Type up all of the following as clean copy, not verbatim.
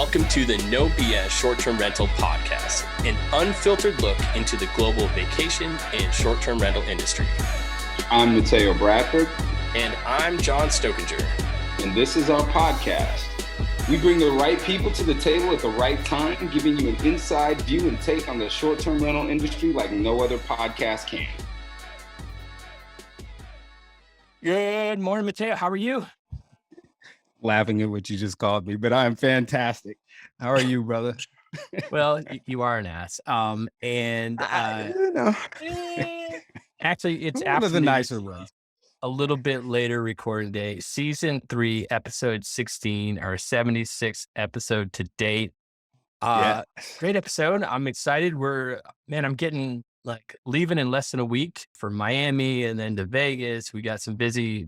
Welcome to the No BS Short-Term Rental Podcast, an unfiltered look into the global vacation and short-term rental industry. I'm Mateo Bradford. And I'm John Stokinger. And this is our podcast. We bring the right people to the table at the right time, giving you an inside view and take on the short-term rental industry like no other podcast can. Good morning, Mateo. How are you? Laughing at what you just called me, but I'm fantastic. How are you, brother? Well, you are an ass. Actually, it's one of the nicer ones. A little bit later recording day, season 3, episode 16, our 76th episode to date. Great episode. I'm excited. I'm getting leaving in less than a week for Miami and then to Vegas. We got some busy,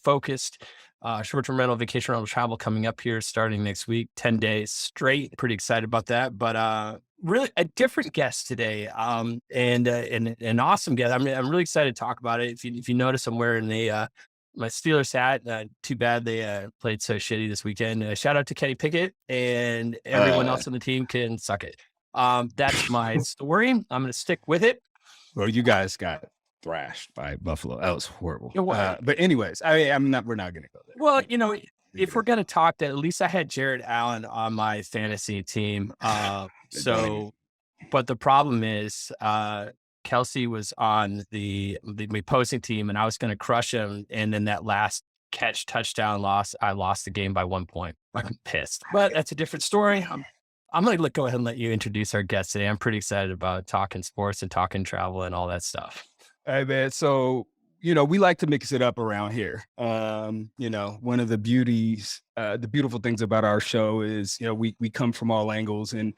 focused short-term rental, vacation rental travel coming up here starting next week, 10 days straight. Pretty excited about that. But really a different guest today, and an awesome guest. I'm really excited to talk about it. If you notice, I'm wearing my Steelers hat. Too bad they played so shitty this weekend. Shout out to Kenny Pickett, and everyone else on the team can suck it. That's my story. I'm going to stick with it. Well, you guys got thrashed by Buffalo. That was horrible. But anyways, we're not going to go there. Well, if we're going to talk, that at least I had Jared Allen on my fantasy team. But the problem is, Kelsey was on the opposing team, and I was going to crush him. And then that last catch touchdown loss, I lost the game by 1 point. I'm pissed, but that's a different story. I'm going to go ahead and let you introduce our guest today. I'm pretty excited about talking sports and talking travel and all that stuff. Hey, man. So, we like to mix it up around here. One of the beautiful things about our show is, we come from all angles, and,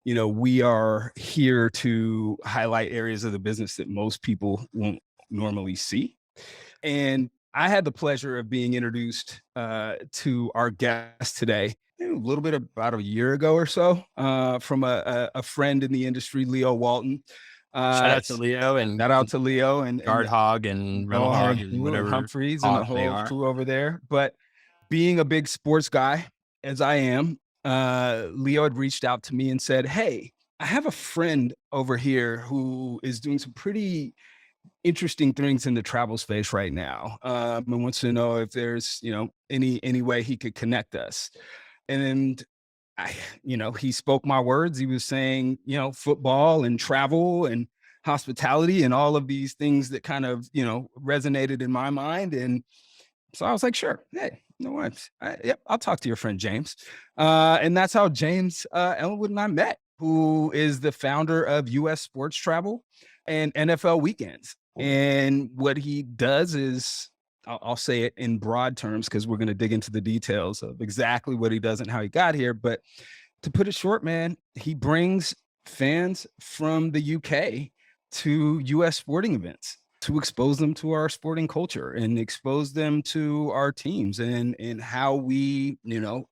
we are here to highlight areas of the business that most people won't normally see. And I had the pleasure of being introduced to our guest today a little bit about a year ago or so, from a friend in the industry, Leo Walton. Shout out to Leo and Guard Hog and Rental Hog and whatever Humphreys and the whole crew over there. But being a big sports guy, as I am, Leo had reached out to me and said, "Hey, I have a friend over here who is doing some pretty interesting things in the travel space right now, and wants to know if there's any way he could connect us." And he spoke my words. He was saying, football and travel and hospitality and all of these things that kind of, resonated in my mind. And so I was like, sure. Hey, you know what? I'll talk to your friend, James. And that's how James Ellwood and I met, who is the founder of US Sports Travel and NFL Weekends. And what he does is, I'll say it in broad terms because we're going to dig into the details of exactly what he does and how he got here. But to put it short, man, he brings fans from the UK to US sporting events to expose them to our sporting culture and expose them to our teams and how we,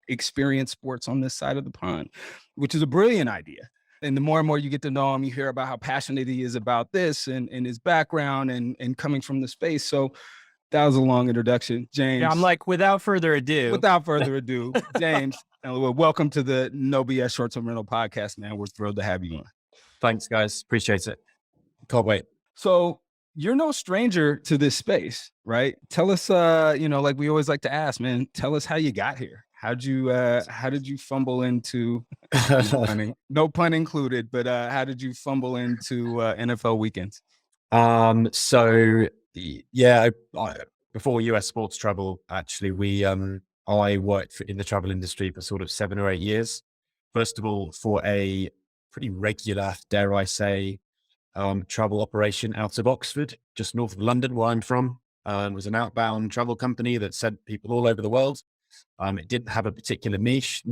experience sports on this side of the pond, which is a brilliant idea. And the more and more you get to know him, you hear about how passionate he is about this and his background and coming from the space. So that was a long introduction, James. Yeah, I'm like, without further ado, James, welcome to the No BS Short-Term Rental Podcast, man. We're thrilled to have you on. Thanks, guys. Appreciate it. Can't wait. So you're no stranger to this space, right? Tell us, like we always like to ask, man, tell us how you got here. How did you fumble into, no pun included, but how did you fumble into NFL Weekends? Before US Sports Travel, actually, I worked in the travel industry for sort of 7 or 8 years. First of all, for a pretty regular, dare I say, travel operation out of Oxford, just north of London, where I'm from. It was an outbound travel company that sent people all over the world. It didn't have a particular niche.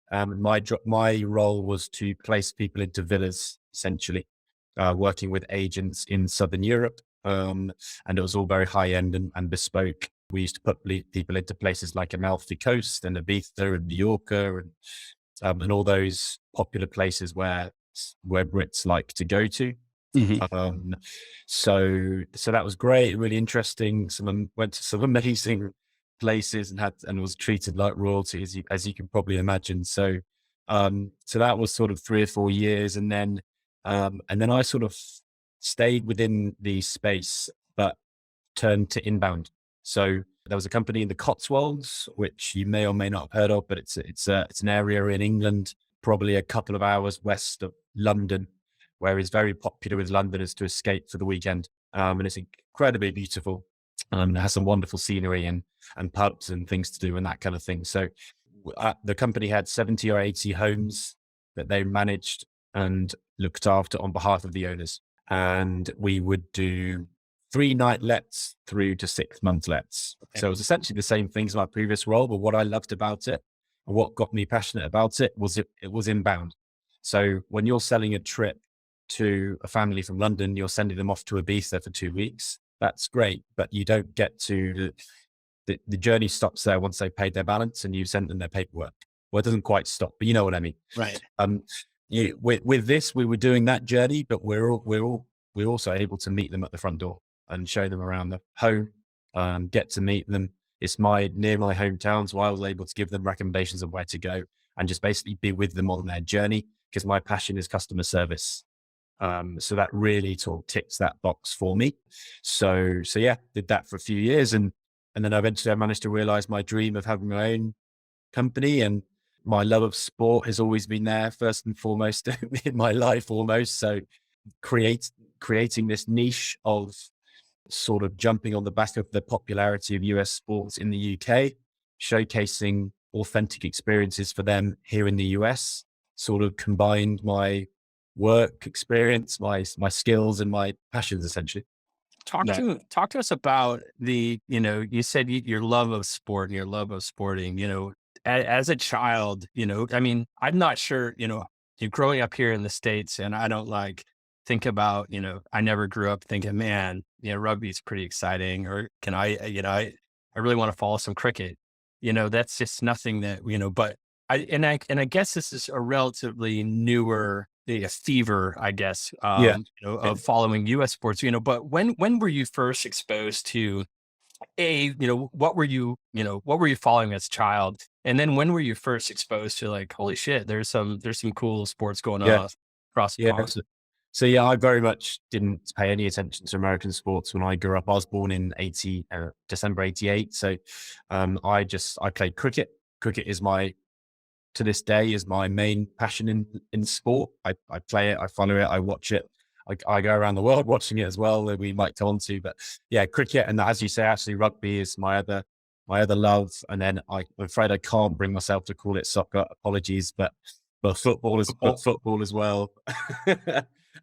My role was to place people into villas, essentially, working with agents in Southern Europe. And it was all very high end and bespoke. We used to put people into places like Amalfi Coast and Ibiza and Mallorca and all those popular places where Brits like to go to. Mm-hmm. So that was great, really interesting. Went to some amazing places and was treated like royalty, as you can probably imagine. So So that was sort of 3 or 4 years. And then I sort of stayed within the space, but turned to inbound. So there was a company in the Cotswolds, which you may or may not have heard of, but it's an area in England, probably a couple of hours west of London, where it's very popular with Londoners to escape for the weekend. And it's incredibly beautiful. It has some wonderful scenery and pubs and things to do and that kind of thing. So the company had 70 or 80 homes that they managed and looked after on behalf of the owners. And we would do 3-night lets through to 6-month lets. Okay. So it was essentially the same thing as my previous role, but what I loved about it and what got me passionate about it was inbound. So when you're selling a trip to a family from London, you're sending them off to Ibiza for 2 weeks. That's great, but you don't get to the journey stops there once they've paid their balance and you've sent them their paperwork. Well, it doesn't quite stop, but you know what I mean. Right. With this, we were doing that journey, but we're also able to meet them at the front door and show them around the home, get to meet them. It's near my hometown, so I was able to give them recommendations of where to go and just basically be with them on their journey, because my passion is customer service. So that really sort of ticks that box for me. So yeah, did that for a few years. And then eventually I managed to realize my dream of having my own company, and my love of sport has always been there first and foremost in my life almost. So creating this niche of sort of jumping on the back of the popularity of US sports in the UK, showcasing authentic experiences for them here in the US, sort of combined my work experience, my skills and my passions essentially. Talk to us about you said your love of sport and your love of sporting, as a child, I mean, I'm not sure, you're growing up here in the States, and I don't think about, I never grew up thinking, man, rugby is pretty exciting, or can I really want to follow some cricket. That's just nothing that, but I guess this is a relatively newer fever, I guess, of following US sports, but when were you first exposed to what were you following as a child? And then when were you first exposed to holy shit, there's some cool sports going on across the pond? So yeah, I very much didn't pay any attention to American sports when I grew up. I was born in December 88. So I played cricket. Cricket is to this day is my main passion in sport. I play it, I follow it, I watch it. I go around the world watching it as well, that we might come on to, but yeah, cricket. And as you say, actually rugby is my other love. And then I'm afraid I can't bring myself to call it soccer. Apologies, but football is football as well.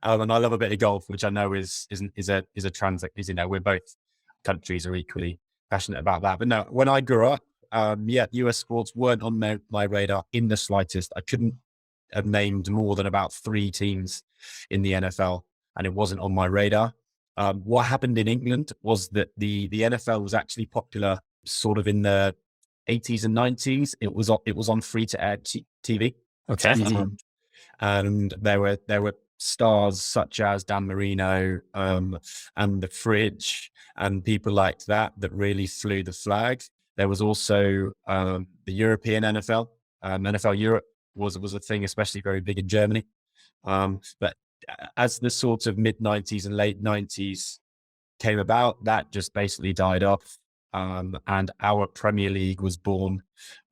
And I love a bit of golf, which I know is a transit, we're both countries are equally passionate about that. But no, when I grew up, US sports weren't on my radar in the slightest. I couldn't have named more than about 3 teams in the NFL, and it wasn't on my radar. What happened in England was that the NFL was actually popular sort of in the 80s and 90s. It was on free to air TV. Okay. And there were stars such as Dan Marino, and the Fridge and people like that really flew the flag. There was also the European NFL. NFL Europe was a thing, especially very big in Germany. But as the sort of mid-90s and late 90s came about, that just basically died off. And our Premier League was born,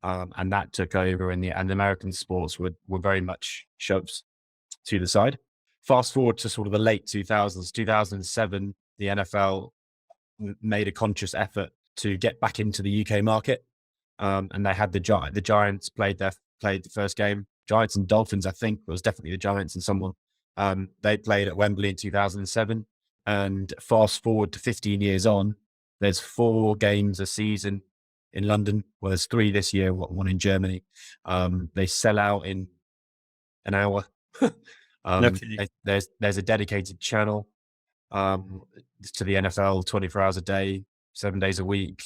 and that took over, and the American sports were very much shoved to the side. Fast forward to sort of the late 2000s, 2007, the NFL made a conscious effort to get back into the UK market. And they had the Giants played the first game. Giants and Dolphins, I think it was definitely the Giants and someone. They played at Wembley in 2007. And fast forward to 15 years on, there's 4 games a season in London. Well, there's 3 this year, 1 in Germany. They sell out in an hour. There's a dedicated channel to the NFL 24 hours a day, 7 days a week.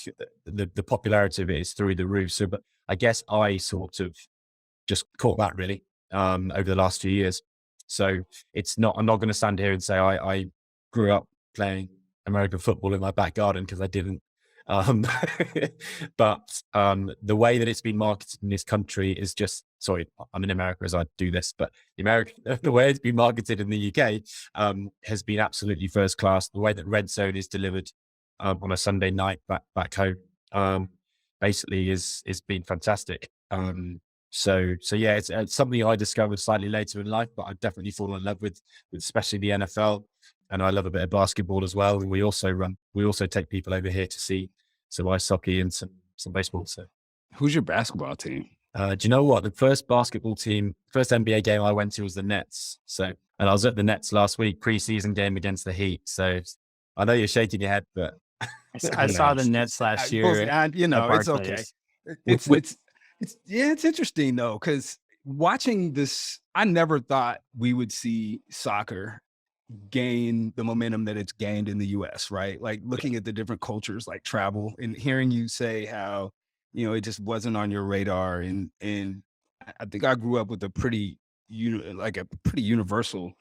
The popularity of it is through the roof. So, but I guess I sort of just caught that really over the last few years. So I'm not going to stand here and say I grew up playing American football in my back garden, because I didn't. Um, but the way that it's been marketed in this country is just, sorry, I'm in America as I do this, but the way it's been marketed in the UK has been absolutely first class. The way that Red Zone is delivered on a Sunday night back home basically is been fantastic. So yeah, it's something I discovered slightly later in life, but I've definitely fallen in love with especially the NFL. And I love a bit of basketball as well. And we also take people over here to see some ice hockey and some baseball. So, Who's your basketball team? do you know what? The first NBA game I went to was the Nets. So, and I was at the Nets last week, preseason game against the Heat. So I know you're shaking your head, but I saw the Nets last year. And it's okay. It's interesting though, because watching this, I never thought we would see soccer gain the momentum that it's gained in the US, right? Like looking at the different cultures, like travel, and hearing you say how, it just wasn't on your radar. And I think I grew up with a pretty universal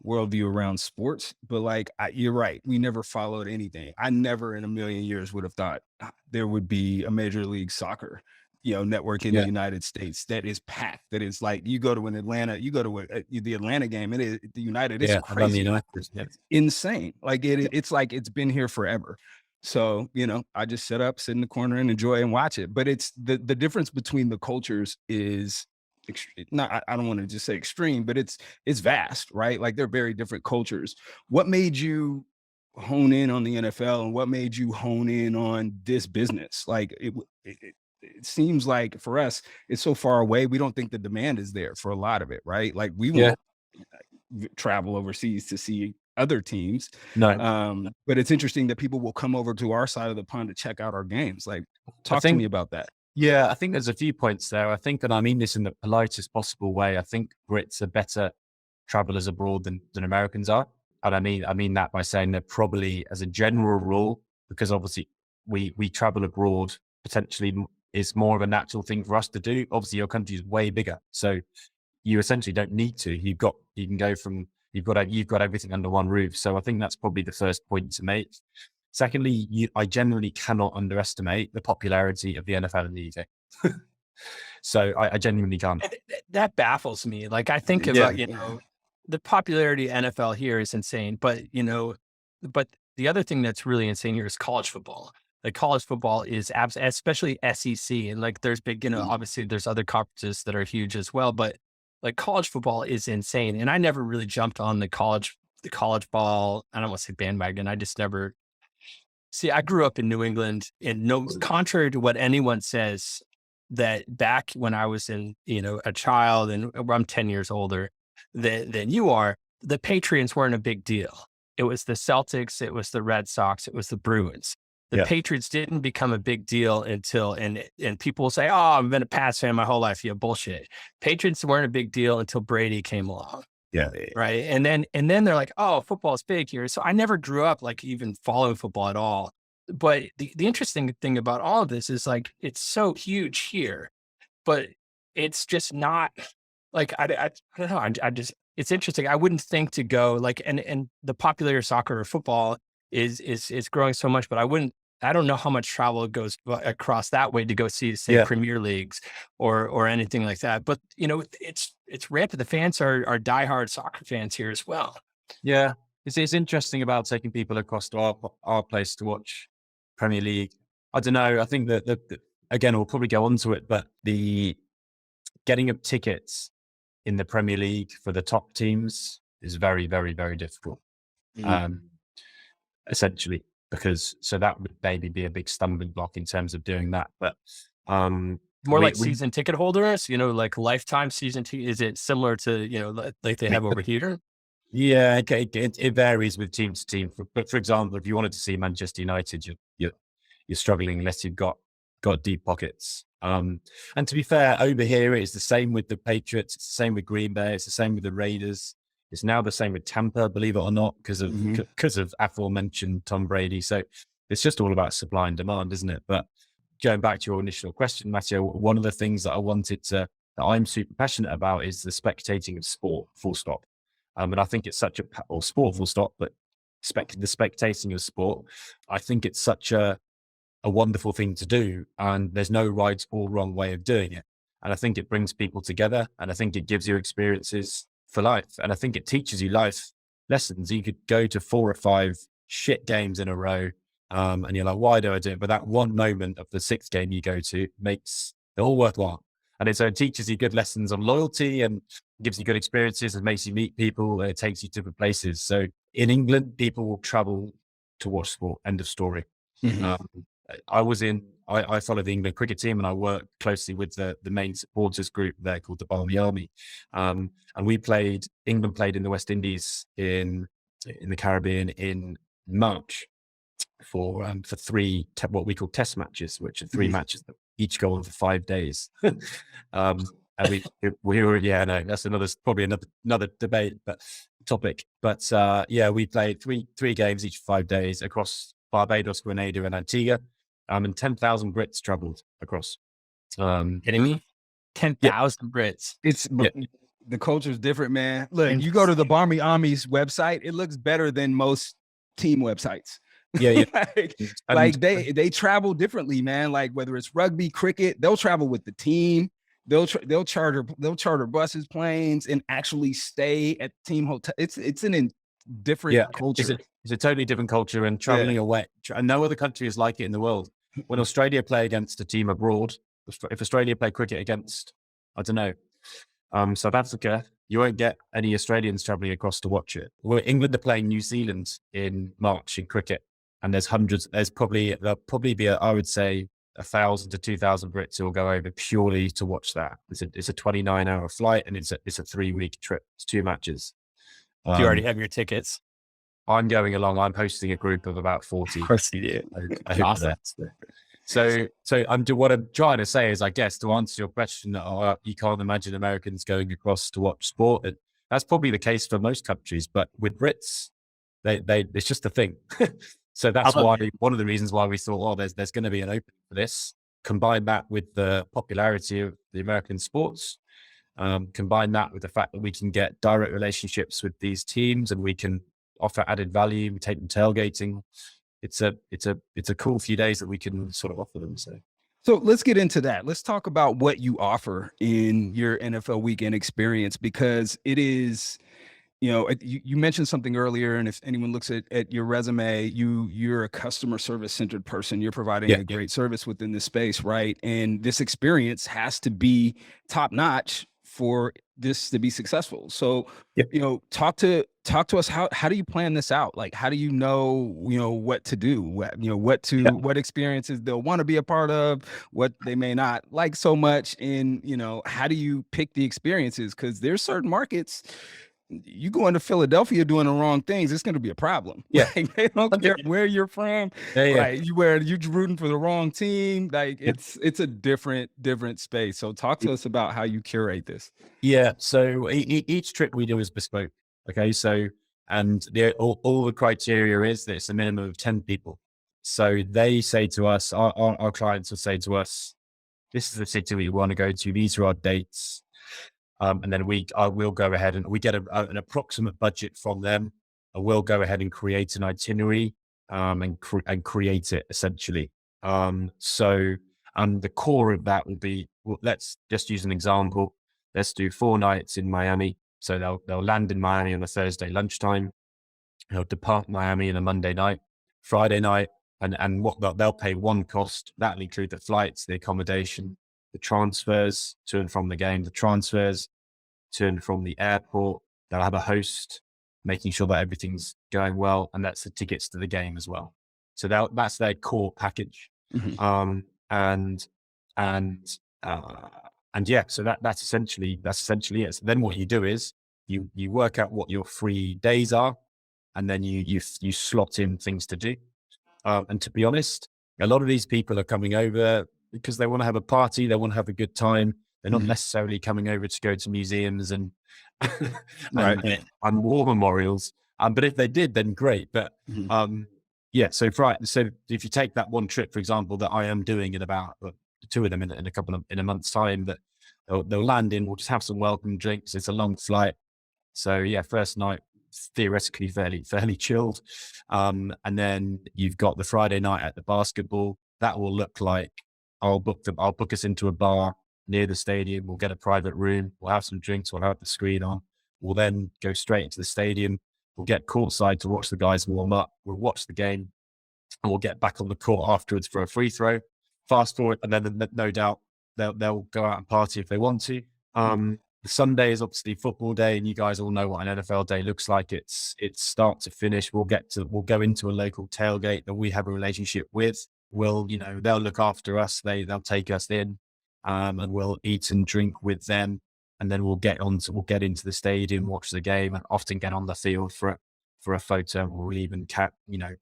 worldview around sports, but like, you're right. We never followed anything. I never in a million years would have thought there would be a Major League Soccer network in the United States that is packed. That is like, you go to the Atlanta game, and the United, it's crazy. It's insane. Like it's like it's been here forever. So, I just sit in the corner and enjoy and watch it. But it's the difference between the cultures is not, I don't want to just say extreme, but it's vast, right? Like they're very different cultures. What made you hone in on the NFL, and what made you hone in on this business? Like it seems like for us, it's so far away. We don't think the demand is there for a lot of it, right? Like we won't travel overseas to see other teams. No. But it's interesting that people will come over to our side of the pond to check out our games. Like, talk to me about that. Yeah, I think there's a few points there. I think, and I mean this in the politest possible way, I think Brits are better travelers abroad than Americans are. And I mean that by saying they're probably, as a general rule, because obviously we travel abroad potentially is more of a natural thing for us to do. Obviously your country is way bigger, so you essentially don't need to. You've got everything under one roof. So I think that's probably the first point to make. Secondly, I genuinely cannot underestimate the popularity of the NFL in the UK. So I genuinely can't. That baffles me. Like I think about, the popularity of NFL here is insane, but the other thing that's really insane here is college football. Like college football is especially SEC, and like there's big, obviously there's other conferences that are huge as well, but like college football is insane. And I never really jumped on the college ball. I don't want to say bandwagon. I just never. See, I grew up in New England, and contrary to what anyone says, that back when I was a child, and I'm 10 years older than you are, the Patriots weren't a big deal. It was the Celtics, it was the Red Sox, it was the Bruins. The Patriots didn't become a big deal until, and people will say, oh, I've been a Pats fan my whole life. Yeah, bullshit. Patriots weren't a big deal until Brady came along. Yeah. Right. And then they're like, oh, football is big here. So I never grew up like even following football at all. But the interesting thing about all of this is like, it's so huge here, but it's just not like, I don't know. It's interesting. I wouldn't think to go like, and the popular soccer or football is growing so much, but I don't know how much travel goes across that way to go see, say, Premier Leagues or anything like that. But it's rampant. The fans are diehard soccer fans here as well. Yeah, it's interesting about taking people across to our place to watch Premier League. I don't know. I think that again, we'll probably go on to it, but the getting up tickets in the Premier League for the top teams is very, very, very difficult. Essentially. Because that would maybe be a big stumbling block in terms of doing that. But more like season ticket holders, like lifetime season ticket. Is it similar to like they have over here? Yeah, it varies with team to team. But for example, if you wanted to see Manchester United, you're struggling unless you've got deep pockets. And to be fair, over here it's the same with the Patriots. It's the same with Green Bay. It's the same with the Raiders. It's now the same with Tampa, believe it or not, because of aforementioned Tom Brady. So it's just all about supply and demand, isn't it? But going back to your initial question, Matteo, one of the things that that I'm super passionate about is the spectating of sport, full stop. And I think it's sport, full stop, but the spectating of sport, I think it's such a a wonderful thing to do, and there's no right or wrong way of doing it. And I think it brings people together, and I think it gives you experiences for life, and I think it teaches you life lessons. You could go to 4 or 5 shit games in a row, and you're like, why do I do it? But that one moment of the 6th game you go to makes it all worthwhile. And it teaches you good lessons on loyalty, and gives you good experiences, and makes you meet people, and it takes you to different places. So in England, people will travel to watch sport, end of story. I follow the England cricket team, and I work closely with the main supporters group there called the Barmy Army. And England played in the West Indies in the Caribbean in March for 3 what we call test matches, which are 3 matches that each go on for 5 days. And we were, no, that's probably another debate, but topic. But we played three games each 5 days across Barbados, Grenada, and Antigua. And 10,000 Brits traveled across. Kidding me? 10,000 Brits. The culture is different, man. Look, you go to the Barmy Army's website, it looks better than most team websites. Yeah. like they travel differently, man. Like whether it's rugby, cricket, they'll travel with the team. They'll charter buses, planes, and actually stay at team hotel. It's a different culture. It's a totally different culture, and traveling away. And no other country is like it in the world. When Australia play against a team abroad, if Australia play cricket against, I don't know, South Africa, you won't get any Australians traveling across to watch it. Well, England are playing New Zealand in March in cricket, and there's hundreds. There'll probably be I would say 1,000 to 2,000 Brits who will go over purely to watch that. It's a 29-hour flight, and it's a 3-week trip. It's 2 matches. Do you already have your tickets? I'm going along. I'm hosting a group of about 40. Of course you do. Awesome. So what I'm trying to say is, I guess, to answer your question, you can't imagine Americans going across to watch sport. And that's probably the case for most countries, but with Brits, it's just a thing. So that's one of the reasons why we thought, there's going to be an opening for this. Combine that with the popularity of the American sports. Combine that with the fact that we can get direct relationships with these teams, and we can offer added value. We take them tailgating. It's a cool few days that we can sort of offer them. So let's get into that. Let's talk about what you offer in your NFL weekend experience, because it is, you mentioned something earlier, and if anyone looks at your resume, you're a customer service centered person. You're providing a great service within this space, right? And this experience has to be top notch for this to be successful. So, talk to us. How do you plan this out? Like, how do you know what to do? What experiences they'll want to be a part of, what they may not like so much, and how do you pick the experiences? Because there's certain markets. You go into Philadelphia doing the wrong things, it's going to be a problem. Yeah, like, they don't care where you're from. Right? You're rooting for the wrong team. Like it's a different space. So talk to us about how you curate this. Yeah. So each trip we do is bespoke. Okay. So and all the criteria is that it's a minimum of 10 people. So they say to us, our clients will say to us, "This is the city we want to go to. These are our dates." And then we'll go ahead and we get an approximate budget from them, and we'll go ahead and create an itinerary and create it essentially. So the core of that will be, let's just use an example. Let's do 4 nights in Miami. So they'll land in Miami on a Thursday lunchtime. They'll depart Miami on a Monday night, Friday night, and what they'll pay one cost. That'll include the flights, the accommodation, the transfers to and from the game, the transfers to and from the airport. They'll have a host, making sure that everything's going well, and that's the tickets to the game as well. So that's their core package. So that's essentially it. So then what you do is you work out what your free days are, and then you slot in things to do. And to be honest, a lot of these people are coming over because they want to have a party, they want to have a good time. They're not necessarily coming over to go to museums and war memorials. But if they did, then great. But so if you take that one trip, for example, that I am doing in about 2 of them in a month's time, that they'll land in, we'll just have some welcome drinks. It's a long flight. So first night, theoretically fairly chilled. And then you've got the Friday night at the basketball. that will look like I'll book us into a bar near the stadium. We'll get a private room. We'll have some drinks. We'll have the screen on. We'll then go straight into the stadium. We'll get courtside to watch the guys warm up. We'll watch the game, and we'll get back on the court afterwards for a free throw. Fast forward, and then no doubt they'll go out and party if they want to. Sunday is obviously football day, and you guys all know what an NFL day looks like. It's start to finish. We'll go into a local tailgate that we have a relationship with. They'll look after us. They'll take us in, and we'll eat and drink with them. And then we'll get into the stadium, watch the game, and often get on the field for a photo. We'll even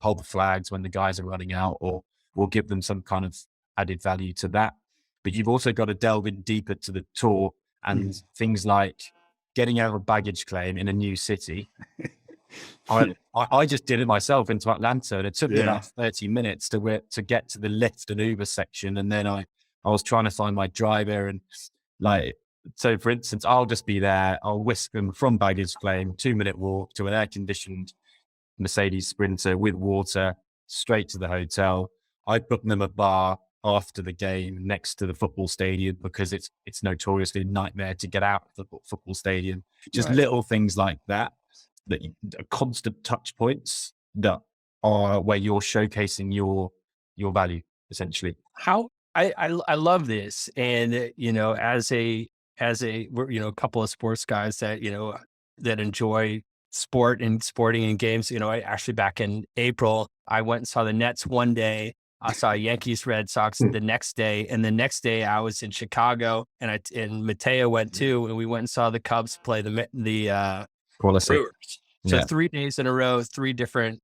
hold the flags when the guys are running out, or we'll give them some kind of added value to that. But you've also got to delve in deeper to the tour and things like getting out of a baggage claim in a new city. I just did it myself into Atlanta, and it took me about 30 minutes to get to the Lyft and Uber section. And then I was trying to find my driver, and so for instance, I'll just be there. I'll whisk them from baggage claim, 2-minute walk to an air-conditioned Mercedes Sprinter with water, straight to the hotel. I book them a bar after the game next to the football stadium, because it's notoriously a nightmare to get out of the football stadium. Just little things like that are constant touch points that are where you're showcasing your value, essentially. I love this. And, we're, a couple of sports guys that enjoy sporting and games. I actually, back in April, I went and saw the Nets one day. I saw Yankees, Red Sox the next day. And the next day I was in Chicago, and Mateo went too. And we went and saw the Cubs play the Brewers. So 3 days in a row, 3 different,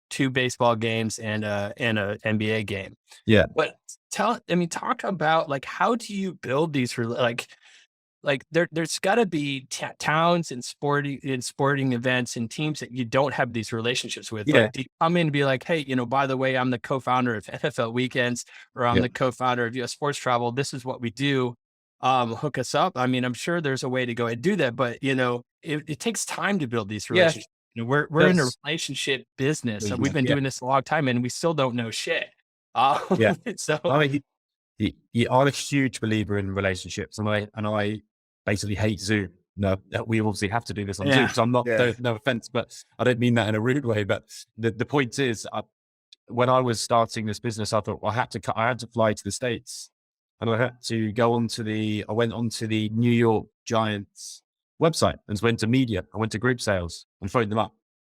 2 baseball games and a NBA game. Yeah. But talk about how do you build these there's got to be towns and sporting events and teams that you don't have these relationships with. Yeah. Do you come in and be like, hey, by the way, I'm the co-founder of NFL Weekends, or I'm the co-founder of US Sports Travel. This is what we do. Hook us up. I'm sure there's a way to go and do that, but it takes time to build these relationships. We're in a relationship business. So we've been doing this a long time, and we still don't know shit. So I'm a huge believer in relationships, and I basically hate Zoom. No, we obviously have to do this on Zoom. So I'm not, no offense, but I don't mean that in a rude way. But the point is, when I was starting this business, I thought, well, I had to fly to the States, and I had to I went onto the New York Giants website and went to media. I went to group sales and phoned them up.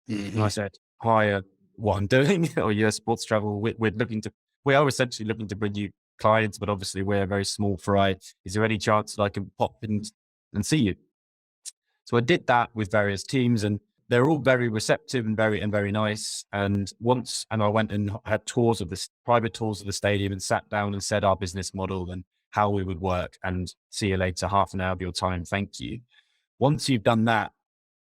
And I said, hi, what I'm doing, or US Sports Travel, we are essentially looking to bring you clients, but obviously we're a very small fry. Is there any chance that I can pop in and see you? So I did that with various teams, and they're all very receptive and very nice. And I went and had private tours of the stadium, and sat down and said our business model and how we would work, and see you later, half an hour of your time, thank you. Once you've done that,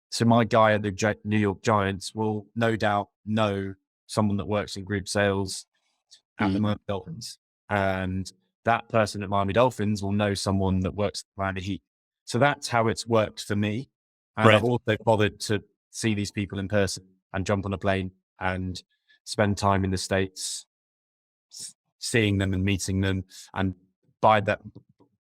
so my guy at the New York Giants will no doubt know someone that works in group sales at the Miami Dolphins. And that person at Miami Dolphins will know someone that works at Miami Heat. So that's how it's worked for me. And I've also bothered to see these people in person and jump on a plane and spend time in the States, seeing them and meeting them. And by that,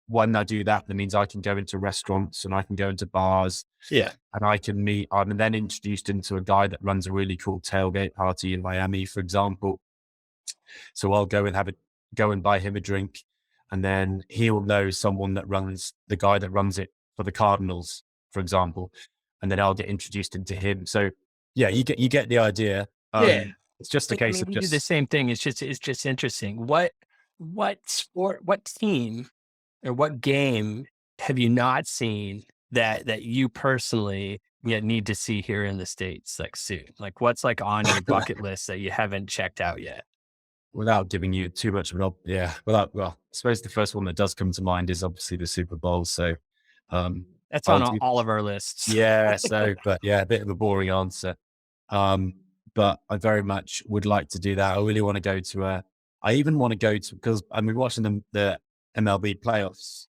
when I do that, that means I can go into restaurants and I can go into bars. Yeah. And I can meet, I'm then introduced into a guy that runs a really cool tailgate party in Miami, for example. So I'll go and buy him a drink, and then he'll know someone the guy that runs it for the Cardinals, for example, and then I'll get introduced into him. So yeah, you get the idea. It's just a case of we do the same thing. It's just interesting. What sport, what team, or what game have you not seen that you personally need to see here in the States soon? What's on your bucket list that you haven't checked out yet? Without giving you too much of an I suppose the first one that does come to mind is obviously the Super Bowl. So that's on all of our lists. Yeah. So, but yeah, a bit of a boring answer. But I very much would like to do that. I really want to go to because I've been watching the MLB playoffs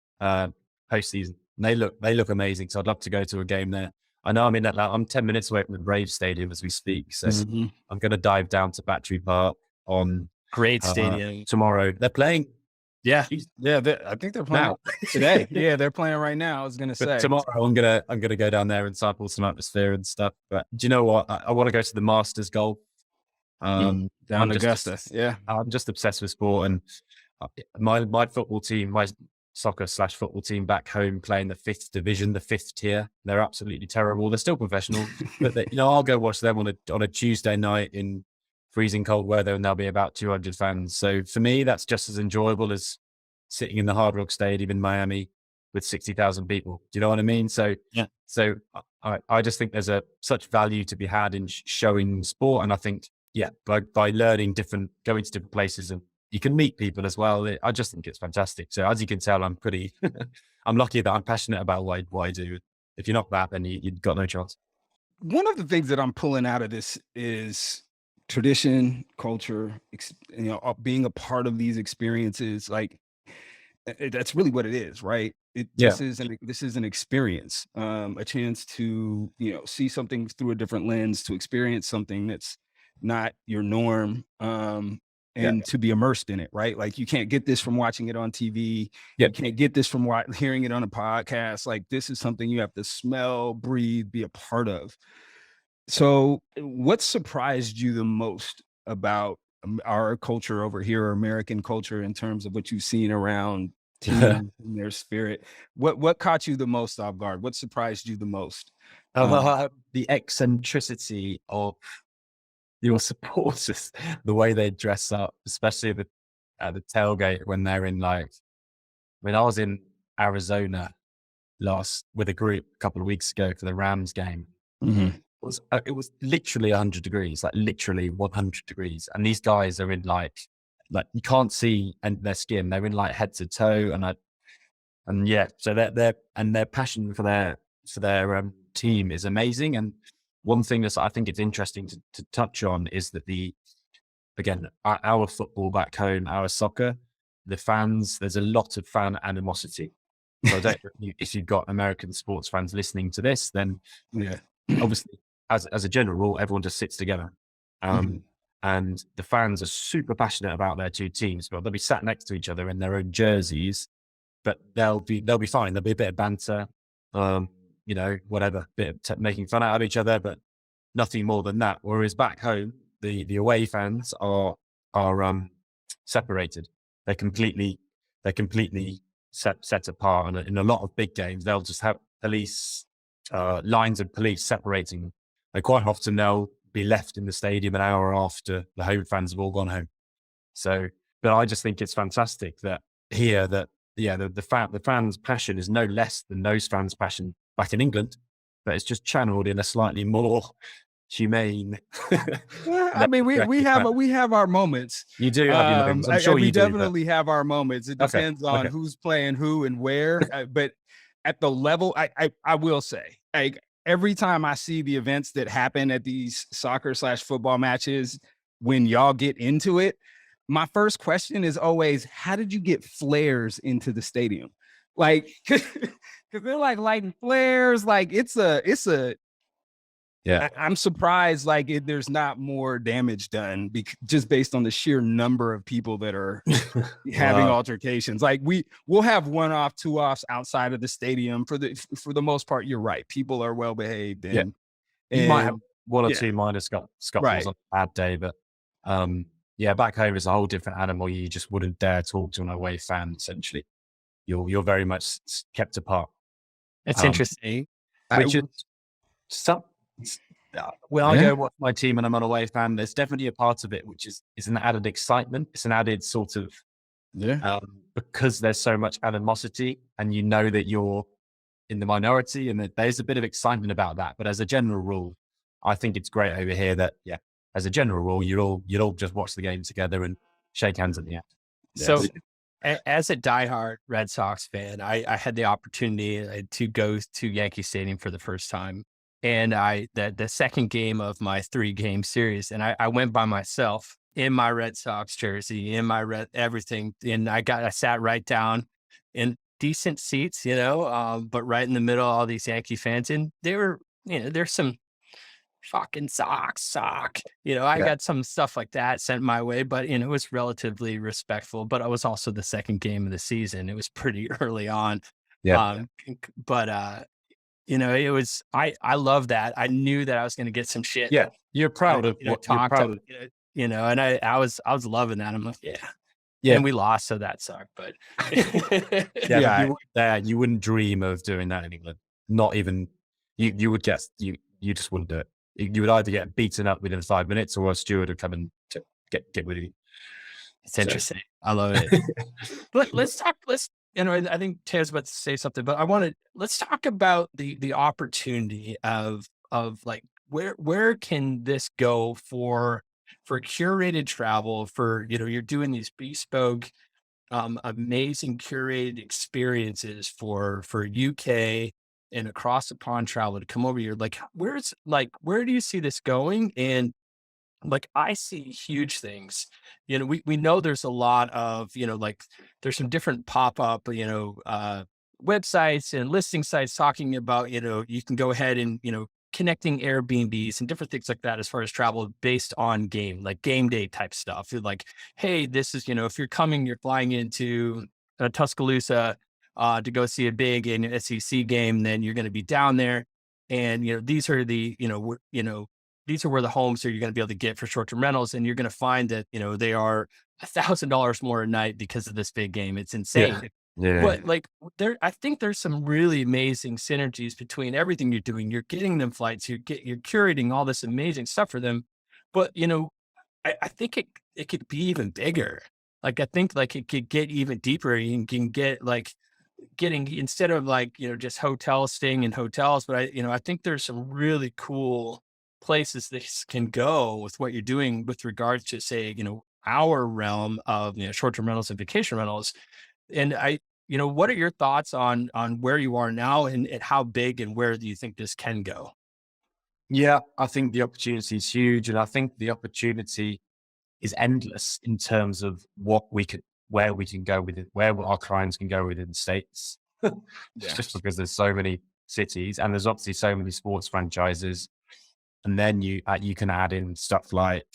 postseason. They look amazing. So I'd love to go to a game there. I know I'm in Atlanta. I'm 10 minutes away from the Braves Stadium as we speak. So I'm going to dive down to Battery Park on Great stadium. tomorrow. They're playing. Yeah. Yeah, I think they're playing Now. today. Yeah, they're playing right now. I was gonna But say tomorrow I'm gonna go down there and sample some atmosphere and stuff. But do you know what? I want to go to the Masters golf. down in Augusta. Yeah, I'm just obsessed with sport, and my football team, my soccer/football team back home, playing the 5th division, the 5th tier. They're absolutely terrible. They're still professional, but I'll go watch them on a Tuesday night in freezing cold weather, and there'll be about 200 fans. So for me, that's just as enjoyable as sitting in the Hard Rock Stadium in Miami with 60,000 people. Do you know what I mean? So yeah. So I just think there's such value to be had in showing sport, and I think by learning going to different places, and you can meet people as well. I just think it's fantastic. So as you can tell, I'm pretty I'm lucky that I'm passionate about what I do. If you're not that, then you've got no chance. One of the things that I'm pulling out of this is tradition, culture, being a part of these experiences. Like that's really what it is, right? This is an experience, a chance to see something through a different lens, to experience something that's not your norm, and to be immersed in it, right? Like you can't get this from watching it on TV. You can't get this from hearing it on a podcast. Like this is something you have to smell, breathe, be a part of. So what surprised you the most about our culture over here, or American culture, in terms of what you've seen around teams and their spirit? What caught you the most off guard? What surprised you the most? The eccentricity of your supporters, the way they dress up, especially at the tailgate when they're in I was in Arizona with a group a couple of weeks ago for the Rams game. Mm-hmm. It was literally 100 degrees, like literally 100 degrees. And these guys are in like you can't see their skin. They're in like head to toe. So their passion for their team is amazing. And one thing that I think it's interesting to touch on is that our football back home, our soccer, the fans, there's a lot of fan animosity. So I don't if you've got American sports fans listening to this, then obviously, as a general rule, everyone just sits together. And the fans are super passionate about their two teams, but they'll be sat next to each other in their own jerseys, but they'll be fine. There'll be a bit of banter, whatever, bit of making fun out of each other, but nothing more than that. Whereas back home, the away fans are separated. They're completely set apart. And in a lot of big games, they'll just have lines of police separating them. Like quite often they'll be left in the stadium an hour after the home fans have all gone home. So, but I just think it's fantastic that here the fans' passion is no less than those fans' passion back in England, but it's just channeled in a slightly more humane. I mean, we have our moments. You do have your moments. I'm sure we definitely have our moments. It depends on who's playing who and where. But at the level, I will say, like every time I see the events that happen at these soccer/football matches, when y'all get into it, my first question is always, how did you get flares into the stadium? Like, because they're like lighting flares. Like I'm surprised there's not more damage done just based on the sheer number of people that are having altercations. Like we'll have 1-off, 2-offs outside of the stadium. For the most part, you're right. People are well behaved. And you might have one or two minor scuffles right on a bad day, but back home is a whole different animal. You just wouldn't dare talk to an away fan. Essentially, you're very much kept apart. It's interesting. Which is some. When I go watch my team and I'm an away fan, there's definitely a part of it which is an added excitement. It's an added sort of because there's so much animosity, and you know that you're in the minority, and that there's a bit of excitement about that. But as a general rule, I think it's great over here that as a general rule, you'd all just watch the game together and shake hands at the end. So, as a diehard Red Sox fan, I had the opportunity to go to Yankee Stadium for the first time. And the second game of my 3-game series, and I went by myself in my Red Sox jersey, in my red everything, and I sat right down in decent seats, but right in the middle, all these Yankee fans, and they were, there's some fucking sock. I got some stuff like that sent my way, but it was relatively respectful. But it was also the second game of the season. It was pretty early on. Yeah. But it was I love that. I knew that I was gonna get some shit. Yeah. You're proud of what you're talked proud of. and I was loving that. I'm like, yeah. Yeah. And we lost, so that sucked. But You wouldn't dream of doing that in England. Not even you would guess you just wouldn't do it. You would either get beaten up within 5 minutes, or a steward would come and get with you. It's interesting. I love it. Let's talk. I think Taylor's about to say something, but let's talk about the opportunity of like where can this go for curated travel, for you're doing these bespoke amazing curated experiences for UK and across the pond travel to come over here. Like where do you see this going? And like I see huge things. We know there's a lot of, like there's some different pop-up, websites and listing sites talking about, you can go ahead and, connecting Airbnbs and different things like that as far as travel based on game, like game day type stuff. You're like, hey, this is, if you're flying into Tuscaloosa to go see a big SEC game, then you're going to be down there. And, these are the, these are where the homes that you're going to be able to get for short-term rentals. And you're going to find that, they are $1,000 more a night because of this big game. It's insane. Yeah. But like I think there's some really amazing synergies between everything you're doing. You're getting them flights, you're curating all this amazing stuff for them. But, I think it could be even bigger. Like, I think like it could get even deeper. You can get like getting, instead of like, just hotels, staying in hotels. But I think there's some really cool places this can go with what you're doing with regards to, say, our realm of, short-term rentals and vacation rentals. And what are your thoughts on where you are now and how big and where do you think this can go? Yeah, I think the opportunity is huge, and I think the opportunity is endless in terms of where we can go with it, where our clients can go within the States. Just because there's so many cities and there's obviously so many sports franchises. And then you can add in stuff like,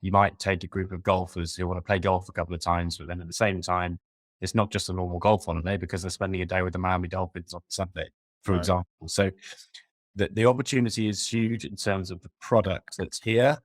you might take a group of golfers who want to play golf a couple of times, but then at the same time, it's not just a normal golf holiday because they're spending a day with the Miami Dolphins on Sunday, for example. So the opportunity is huge in terms of the product that's here.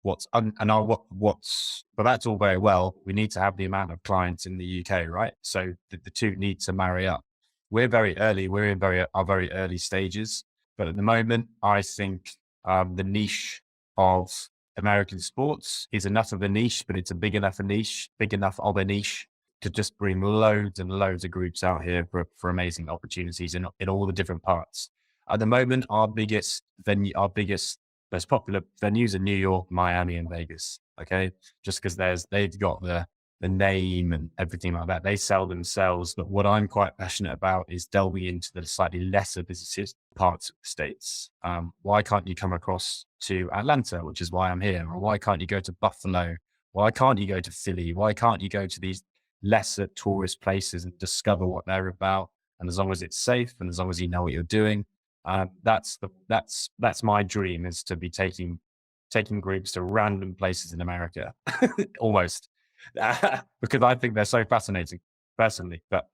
But that's all very well. We need to have the amount of clients in the UK, right? So the two need to marry up. We're very early. We're in our very early stages. But at the moment, I think the niche of American sports is enough of a niche, but it's a big enough of a niche to just bring loads and loads of groups out here for amazing opportunities in all the different parts. At the moment, our biggest, most popular venues are New York, Miami, and Vegas. Okay, just because they've got the name and everything like that. They sell themselves. But what I'm quite passionate about is delving into the slightly lesser businesses parts of the States. Why can't you come across to Atlanta, which is why I'm here? Or why can't you go to Buffalo? Why can't you go to Philly? Why can't you go to these lesser tourist places and discover what they're about? And as long as it's safe and as long as you know what you're doing, that's my dream, is to be taking groups to random places in America, almost, because I think they're so fascinating personally. But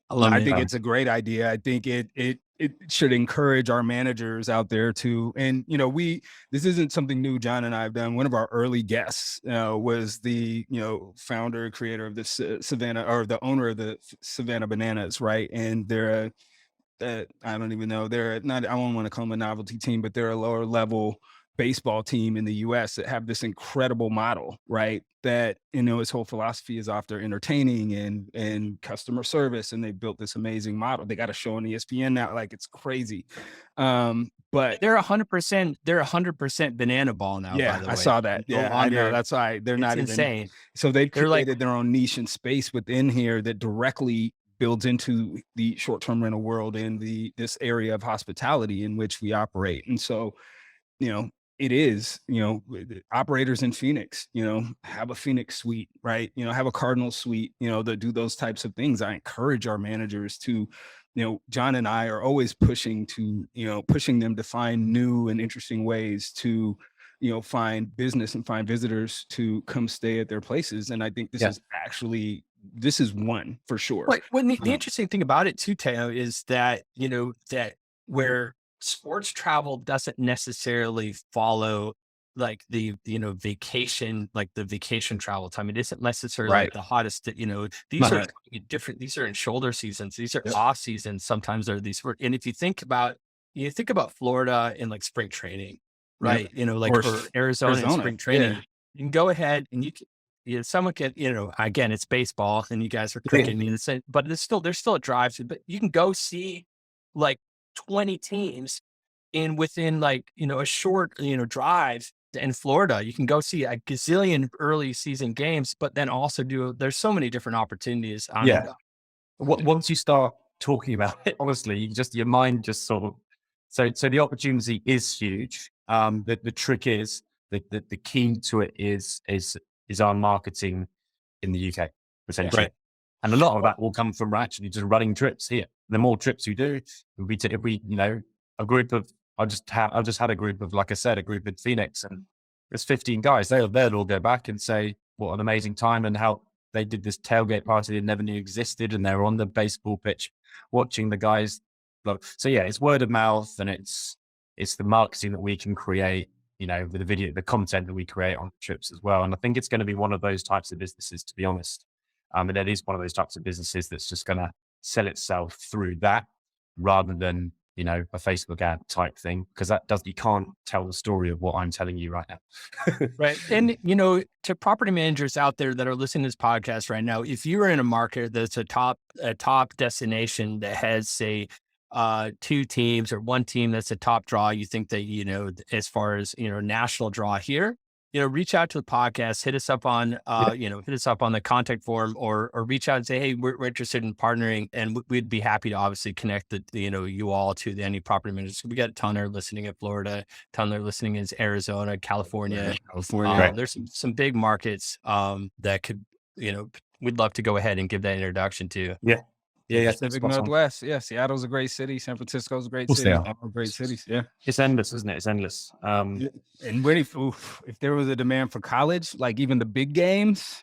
I think it's a great idea. I think it should encourage our managers out there to, and this isn't something new John and I have done. One of our early guests was the founder, creator of this Savannah, or the owner of the Savannah Bananas, right? And they're I don't even know, they're not, I don't want to call them a novelty team, but they're a lower level baseball team in the US that have this incredible model, right? That, his whole philosophy is after entertaining and customer service. And they built this amazing model. They got a show on ESPN now, like it's crazy. But they're 100% banana ball now. Yeah, by the way. I saw that. Yeah, I know. That's why they're not insane. So they've created their own niche and space within here that directly builds into the short-term rental world and this area of hospitality in which we operate. And so, it is, operators in Phoenix, have a Phoenix suite, right? Have a Cardinal suite, that do those types of things. I encourage our managers to, John and I are always pushing them to find new and interesting ways to, find business and find visitors to come stay at their places. And I think this is one for sure. But when the interesting thing about it too, Teo, is that, that where sports travel doesn't necessarily follow like the, vacation, like the vacation travel time. It isn't necessarily like the hottest, these are different. These are in shoulder seasons. These are off seasons. Sometimes are these, and if you think about Florida in like spring training, right? Like or Arizona in spring training, you can go ahead and someone can, again, it's baseball and you guys are cooking, but there's still a drive, but you can go see like 20 teams within like, a short, drive in Florida. You can go see a gazillion early season games, but then also there's so many different opportunities. Once you start talking about it, honestly, your mind just sort of, so the opportunity is huge. The trick is the key to it is our marketing in the UK, essentially. Right. And a lot of that will come from actually just running trips here. The more trips we do, if we a group of, I've just had a group of, like I said, a group in Phoenix, and there's 15 guys. They'll all go back and say what an amazing time and how they did this tailgate party they never knew existed, and they're on the baseball pitch watching the guys. So yeah, it's word of mouth, and it's the marketing that we can create, with the video, the content that we create on trips as well. And I think it's going to be one of those types of businesses, to be honest. And it is one of those types of businesses that's just going to sell itself through that rather than, a Facebook ad type thing, because you can't tell the story of what I'm telling you right now. Right. And, to property managers out there that are listening to this podcast right now, if you are in a market that's a top destination that has, say, two teams or one team that's a top draw, you think that, as far as, national draw here, reach out to the podcast, hit us up on, the contact form or reach out and say, hey, we're interested in partnering, and we'd be happy to obviously connect you all to any property managers. We got a ton that are listening in Florida, a ton that are listening in Arizona, California. Right. There's some big markets, that could, we'd love to go ahead and give that introduction to. Yeah. Pacific Northwest. Yeah. Seattle's a great city. San Francisco's a great city. All great cities. Yeah. It's endless, isn't it? It's endless. And if there was a demand for college, like even the big games.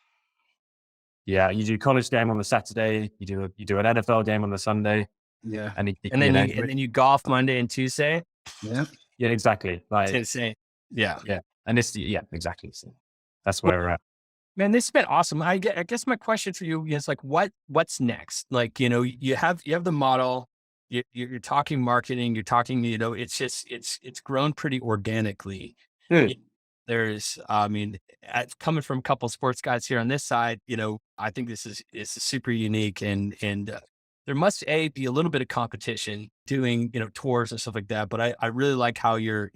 Yeah. You do college game on the Saturday. You do an NFL game on the Sunday. Yeah. And then you golf Monday and Tuesday. Yeah. Yeah, exactly. Like, it's insane. Yeah. Yeah. And exactly. So that's where we're at. Man, this has been awesome. I guess my question for you is like, what's next? Like, you have the model, you're talking marketing, you're talking, it's grown pretty organically. There's, coming from a couple of sports guys here on this side, I think this is super unique, and there must be a little bit of competition doing, tours and stuff like that. But I really like how your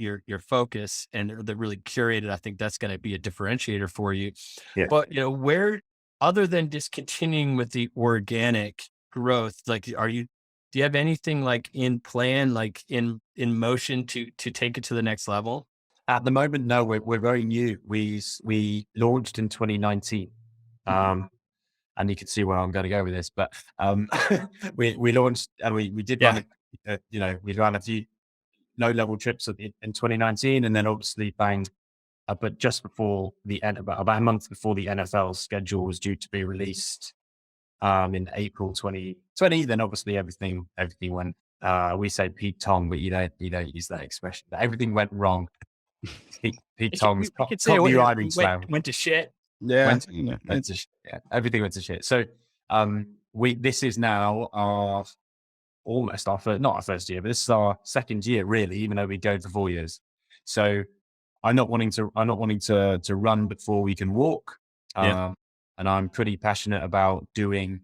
focus and they're really curated. I think that's going to be a differentiator for you. Yeah. But, where, other than just continuing with the organic growth, like, do you have anything like in plan, like in motion to take it to the next level? At the moment, no, we're very new. We launched in 2019. And you can see where I'm going to go with this, but we launched and we did run, we ran a few low-level trips in 2019, and then obviously banged. But just before the end, about a month before the NFL schedule was due to be released, in April 2020, then obviously everything went. We say Pete Tong, but you don't use that expression. But everything went wrong. Pete Tong's went to shit. Yeah. Everything went to shit. So this is now almost not our first year, but this is our second year really, even though we go for 4 years. So I'm not wanting to run before we can walk. And I'm pretty passionate about doing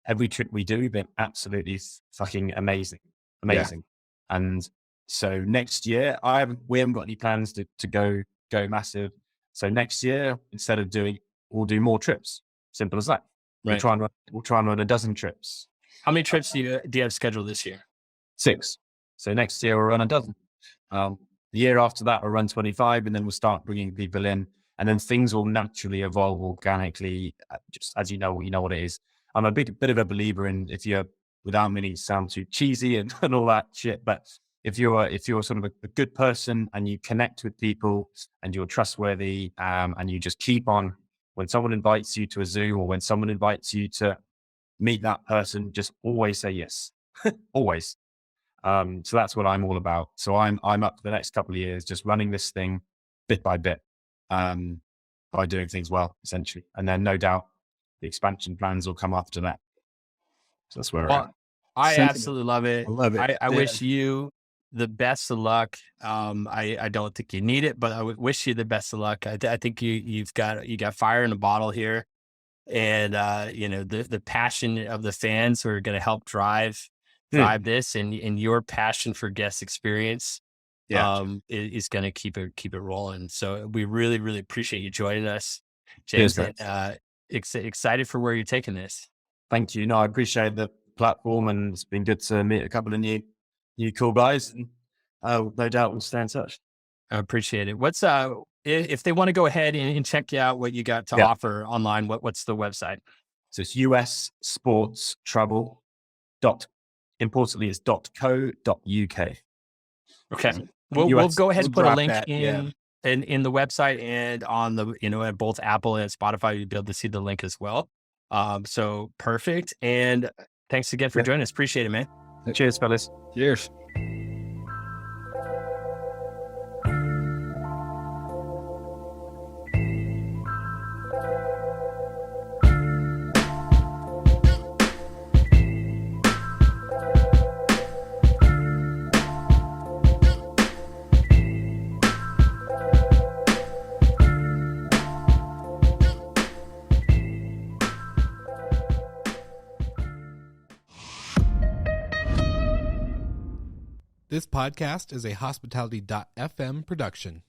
every trip we do, been absolutely fucking amazing. Yeah. And so next year we haven't got any plans to go massive. So next year, instead of we'll do more trips. Simple as that. Right. We'll try and run a dozen trips. How many trips do you have scheduled this year? 6. So next year we'll run a dozen. The year after that we'll run 25, and then we'll start bringing people in, and then things will naturally evolve organically. Just as you know what it is. I'm a bit of a believer in, if you're without meaning to sound too cheesy and, and all that shit. But if you're sort of a good person and you connect with people and you're trustworthy, and you just keep on, when someone invites you to a Zoom or when someone invites you to meet that person, just always say yes, always. So that's what I'm all about. So I'm up for the next couple of years, just running this thing bit by bit, by doing things well, essentially. And then no doubt the expansion plans will come after that. So that's where we're at. I Sentiment. absolutely love it. I love it. I wish you the best of luck. I don't think you need it, but I would wish you the best of luck. I think you got fire in a bottle here, and the passion of the fans who are going to help drive this, and your passion for guest experience, is going to keep it rolling. So we really, really appreciate you joining us, James. And, excited for where you're taking this. Thank you. No, I appreciate the platform, and it's been good to meet a couple of new cool guys. And no doubt we'll stay in touch. I appreciate it. What's if they want to go ahead and check out what you got to offer online, what's the website? So it's US Sports Travel importantly it's .co.uk. Okay. We'll go ahead and put a link in the website and on the, at both Apple and Spotify, you'll be able to see the link as well. So perfect. And thanks again for joining us. Appreciate it, man. Cheers, fellas. Cheers. This podcast is a Hospitality.fm production.